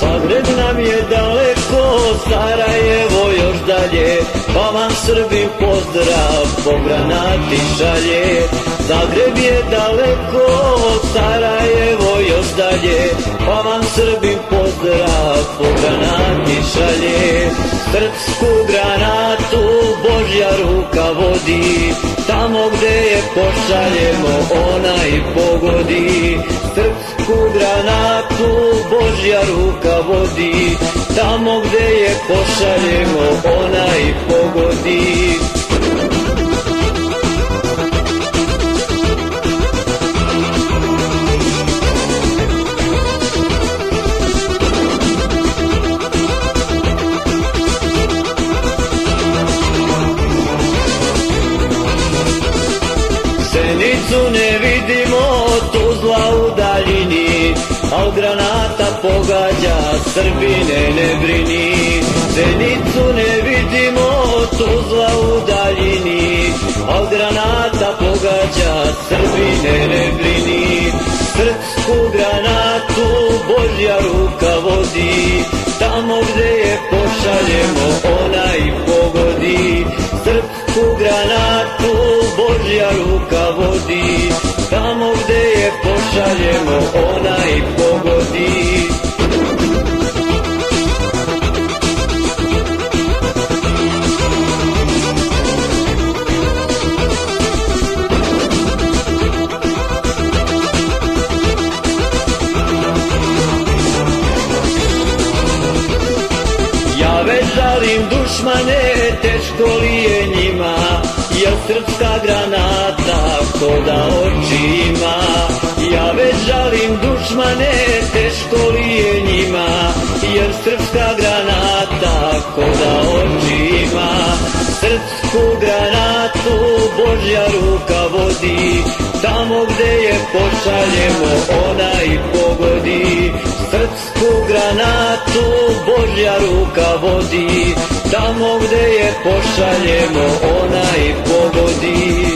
Zagreb nam je daleko, Sarajevo još dalje, pa vam Srbi pozdrav po granati šalje. Zagreb je daleko, Sarajevo još dalje, pa vam Srbi pozdrav po granati šalje. Srpsku granatu Božja ruka vodi, tamo gde je pošaljemo ona i pogodi. Srpsku granatu Božja ruka vodi, tamo gde je pošaljemo ona i pogodi. Zenicu ne vidimo, Tuzla u daljini, al granata pogađa, Srbine ne brini. Zenicu ne vidimo, Tuzla u daljini, al granata pogađa, Srbine ne brini. Srpsku granatu Božja ruka vodi, tamo gde je pošaljemo ona i pogodi. Srpsku granatu Božja ruka vodi, tamo gde je pošaljemo ona i pogodi. Ja već žalim dušmane, teško li je njima, jer srpska granata ko da oči ima. Ja već žalim dušmane, teško li je njima, jer srpska granata ko da oči ima. Srpsku granatu Božja ruka vodi, tamo gde je pošaljemo ona i pogodi. Srpsku granatu Božja ruka vodi, tamo gde je pošaljemo ona i pogodi.